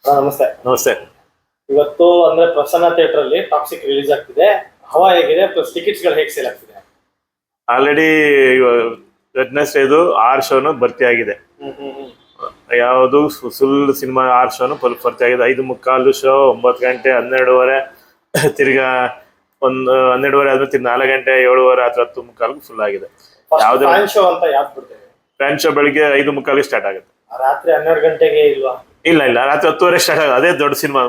ನಮಸ್ತೆ. ನಮಸ್ತೆ. ಇವತ್ತು ಅಂದ್ರೆ ಪ್ರಸನ್ನ ಥಿಯೇಟರ್ ಅಲ್ಲಿ ಟಾಕ್ಸಿಕ್ ರಿಲೀಸ್ ಆಗ್ತಿದೆ. ಹವಾ ಹೇಗಿದೆ ಪ್ಲಸ್ ಟಿಕೆಟ್ಸ್ ಗಳು ಹೇಗೆ ಸೇಲ್ ಆಗ್ತಿದೆ? ಆಲ್ರೆಡಿ ವೆಡ್ನೆಸ್ಡೇ ಇದು 6 ಶೋನು ಭರ್ತಿ ಆಗಿದೆ. ಯಾವುದು ಫುಲ್ ಸಿನಿಮಾ 6 ಶೋನು ಭರ್ತಿ ಆಗಿದೆ. 5:45 ಶೋ, 9 ಗಂಟೆ, 12:30, ತಿರ್ಗಾ ಒಂದು 12:30 ಆದ್ಮೇಲೆ 4 ಗಂಟೆ, 7:30, 10:45 ಫುಲ್ ಆಗಿದೆ. ಯಾವ್ದು ಶೋ ಅಂತ ಯಾವ್ದು ಬಿಡ್ತೇವೆ? ಫ್ಯಾನ್ ಶೋ ಬೆಳಿಗ್ಗೆ 5:45 ಸ್ಟಾರ್ಟ್ ಆಗುತ್ತೆ. ರಾತ್ರಿ 12 ಗಂಟೆಗೆ ಇಲ್ವಾ? ಇಲ್ಲ, ರಾತ್ರಿ 10:30 ಸ್ಟಾರ್ಟ್ ಆಗುತ್ತೆ. ಅದೇ ದೊಡ್ಡ ಸಿನಿಮಾ.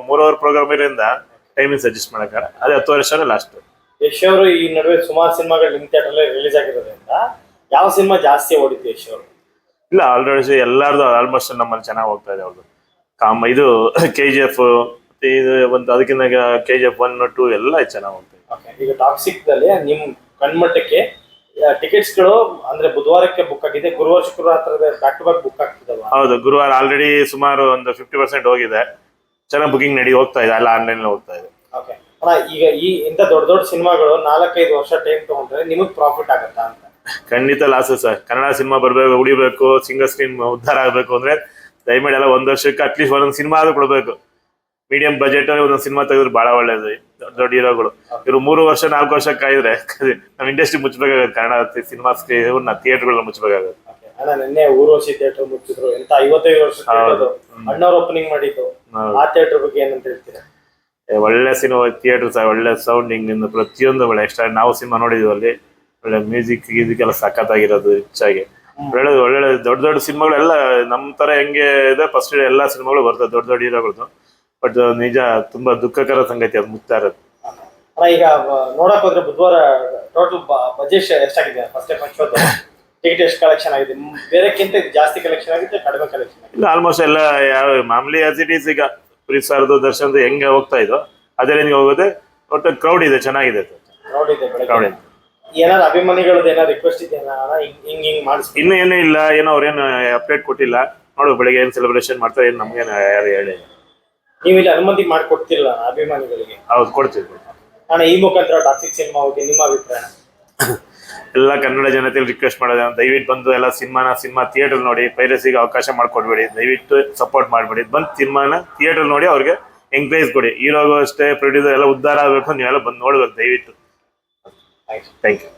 3 ಅವರ್ ಪ್ರೋಗ್ರಾಮ್ ಇರೋದ್ರಿಂದ ಟೈಮಿಂಗ್ ಸಜೆಸ್ಟ್ ಮಾಡಕ್ಕಾಗ. ಅದೇ 10:30 ಶೋನೇ ಲಾಸ್ಟ್. ಯಶ್ ಅವರು ಈ ನಡುವೆ ಸುಮಾರು ಸಿನಿಮಾಗಳು ನಿಮ್ಮ ಥಿಯೇಟರ್ ಅಲ್ಲಿ ರಿಲೀಸ್ ಆಗಿರೋದ್ರಿಂದ ಯಾವ ಸಿನಿಮಾ ಜಾಸ್ತಿ ಓಡಿತ್ತು ಯಶ್ ಅವರು? ಇಲ್ಲ, ಆಲ್ರೆಡಿ ಎಲ್ಲಾರ್ದು ಆಲ್ಮೋಸ್ಟ್ ನಮ್ಮಲ್ಲಿ ಚೆನ್ನಾಗಿ ಹೋಗ್ತಾ ಇದೆ. ಅವ್ರದ್ದು ಇದು KGF ಇದು ಒಂದು, ಅದಕ್ಕಿಂತ KGF 1, 2 ಎಲ್ಲ ಚೆನ್ನಾಗಿ ಹೋಗ್ತಾ ಇದೆ. ಈಗ ಟಾಕ್ಸಿಕ್ ದಲ್ಲಿ ನಿಮ್ ಕಣ್ಮಟ್ಟಕ್ಕೆ ಟಿಕೆಟ್ಸ್ ಗಳು ಅಂದ್ರೆ ಬುಧವಾರಕ್ಕೆ ಬುಕ್ ಆಗಿದೆ, ಗುರುವಾರ ಶುಕ್ರವಾರ ಬ್ಯಾಕ್ ಟು ಬ್ಯಾಕ್ ಬುಕ್ ಆಗ್ತಿದಲ್ಲ? ಹೌದು, ಗುರುವಾರ ಆಲ್ರೆಡಿ ಸುಮಾರು ಒಂದು 50% ಹೋಗಿದೆ. ಚೆನ್ನಾಗಿ ಬುಕಿಂಗ್ ಹೋಗ್ತಾ ಇದೆ, ಎಲ್ಲ ಆನ್ಲೈನ್ ಹೋಗ್ತಾ ಇದೆ. ಈಗ ಇಂಥ ದೊಡ್ಡ ಸಿನಿಮಾಗಳು 4-5 ವರ್ಷ ಟೈಮ್ ತಗೊಂಡ್ರೆ ನಿಮಗ್ ಪ್ರಾಫಿಟ್ ಆಗತ್ತಾ ಅಂತ? ಖಂಡಿತ ಲಾಸ್ ಸರ್. ಕನ್ನಡ ಸಿನಿಮಾ ಬರ್ಬೇಕು, ಉಳಿಬೇಕು, ಸಿಂಗಲ್ ಸ್ಕ್ರೀನ್ ಉದ್ಧಾರ ಆಗ್ಬೇಕು ಅಂದ್ರೆ ದಯಮಾಡಿ ಎಲ್ಲ 1 ವರ್ಷಕ್ಕೆ ಅಟ್ಲೀಸ್ಟ್ ಒಂದೊಂದು ಸಿನಿಮಾ ಆದ್ರೂ ಕೊಡ್ಬೇಕು. ಮೀಡಿಯಂ ಬಜೆಟ್ ಅಲ್ಲಿ ಒಂದೊಂದು ಸಿನಿಮಾ ತೆಗೆದ್ರೆ ಬಹಳ ಒಳ್ಳೇದು. ದೊಡ್ಡ ಹೀರೋಗಳು ಇವರು 3 ವರ್ಷ 4 ವರ್ಷ ಕಾಯಿದ್ರೆ ನಮ್ ಇಂಡಸ್ಟ್ರಿ ಮುಚ್ಚಬೇಕಾಗುತ್ತೆ. ಕನ್ನಡ ಸಿನಿಮಾ ಥಿಯೇಟರ್ಗಳನ್ನ ಮುಚ್ಚಬೇಕಾಗುತ್ತೆ. ನಿನ್ನೆ ಊರ್ವಶಿ ಥಿಯೇಟರ್ ಮುಚ್ಚಿದ್ರು. ಎಂತ 55 ವರ್ಷ ಅಣ್ಣವ್ರ ಓಪನಿಂಗ್ ಮಾಡಿದ್ದು. ಆ ಥಿಯೇಟರ್ ಬಗ್ಗೆ ಏನಂತ ಹೇಳ್ತೀರಾ? ಒಳ್ಳೆ ಸಿನಿಮಾ ಥಿಯೇಟರ್ ಸಹ, ಒಳ್ಳೆ ಸೌಂಡಿಂಗ್ ಇಂದ ಪ್ರತಿಯೊಂದು ಒಳ್ಳೆ ಎಕ್ಸ್ಟ್ರಾ. ನಾವು ಸಿನಿಮಾ ನೋಡಿದ್ವಿ ಅಲ್ಲಿ, ಒಳ್ಳೆ ಮ್ಯೂಸಿಕ್ ಎಲ್ಲ ಸಖತ್ತಾಗಿರೋದು. ಹೆಚ್ಚಾಗಿ ಒಳ್ಳೆ ದೊಡ್ಡ ಸಿನಿಮಾಗಳೆಲ್ಲ ನಮ್ಮ ತರ ಹೆಂಗೆ ಇದೆ ಫಸ್ಟ್ ಎಲ್ಲಾ ಸಿನಿಮಾಗಳು ಬರ್ತದೆ, ದೊಡ್ಡ ಹೀರೋಗಳದ್ದು. ಬಟ್ ನಿಜ ತುಂಬಾ ದುಃಖಕರ ಸಂಗತಿ ಅದು ಮುಗ್ತಾ ಇರೋದು. ಈಗ ನೋಡಕ್ ಹೋದ್ರೆ ಬುಧವಾರ ಟೋಟಲ್ ಬಜೆಟ್ ಎಷ್ಟಾಗಿದೆ? ಫಸ್ಟ್ ಟಿಕೆಟ್ ಎಷ್ಟು ಕಲೆಕ್ಷನ್ ಆಗಿದೆ? ಬೇರೆಕ್ಕಿಂತ ಜಾಸ್ತಿ ಕಲೆಕ್ಷನ್ ಆಗಿದೆ, ಕಡಿಮೆ ಕಲೆಕ್ಷನ್ ಆಗಿದೆ? ಇಲ್ಲ, ಆಲ್ಮೋಸ್ಟ್ ಎಲ್ಲ ಯಾವ ಮಾಮೂಲಿ ಆಸ್ ಇಟ್ ಈಸ್. ಈಗ ಪುರೀತ್ ಸರ್ದು ದರ್ಶನದ ಹೆಂಗೆ ಹೋಗ್ತಾ ಇದ್ದೋ ಅದೇ ರೇಂಜ್ಗೆ ಹೋಗೋದೆ. ಒಟ್ಟು ಕ್ರೌಡ್ ಇದೆ, ಚೆನ್ನಾಗಿದೆ. ಕ್ರೌಡ್ ಇದೆ. ಏನಾದ್ರು ಅಭಿಮಾನಿಗಳದ್ದು ಏನಾದ್ರು ರಿಕ್ವೆಸ್ಟ್ ಇದೆಯಾ ಹಿಂಗ್ ಮಾಡಿಸ್ತೀವಿ? ಇನ್ನೂ ಏನೂ ಇಲ್ಲ. ಏನೋ ಅವ್ರೇನು ಅಪ್ಡೇಟ್ ಕೊಟ್ಟಿಲ್ಲ. ನೋಡು ಬೆಳಿಗ್ಗೆ ಏನ್ ಸೆಲೆಬ್ರೇಷನ್ ಮಾಡ್ತಾರೆ, ಏನು ನಮ್ಗೇನು ಯಾರು ಹೇಳಿಲ್ಲ. ನೀವು ಇಲ್ಲಿ ಅನುಮತಿ ಮಾಡ್ಕೊಡ್ತಿಲ್ಲ ಅಭಿಮಾನಿಗಳಿಗೆ? ಹೌದು, ಕೊಡ್ತೀವಿ. ಈ ಮುಖಾಂತರ ಟಾಕ್ಸಿಕ್ ಸಿನಿಮಾ ಬಗ್ಗೆ ನಿಮ್ಮ ಅಭಿಪ್ರಾಯ? ಎಲ್ಲ ಕನ್ನಡ ಜನತೆಯಲ್ಲಿ ರಿಕ್ವೆಸ್ಟ್ ಮಾಡೋದು, ದಯವಿಟ್ಟು ಬಂದು ಎಲ್ಲ ಸಿನಿಮಾ ಥಿಯೇಟರ್ ನೋಡಿ. ಪೈರಸಿಗೆ ಅವಕಾಶ ಮಾಡ್ಕೊಡ್ಬೇಡಿ, ದಯವಿಟ್ಟು ಸಪೋರ್ಟ್ ಮಾಡಬೇಡಿ. ಬಂದು ಸಿನಿಮಾನ ಥಿಯೇಟರ್ ನೋಡಿ, ಅವ್ರಿಗೆ ಎಂಕರೇಜ್ ಕೊಡಿ. ಹೀರೋಗೂ ಅಷ್ಟೇ, ಪ್ರೊಡ್ಯೂಸರ್ ಎಲ್ಲ ಉದ್ಧಾರ ಆಗಬೇಕು. ನೀವೆಲ್ಲ ಬಂದು ನೋಡ್ಬೇಕು ದಯವಿಟ್ಟು. Thank you.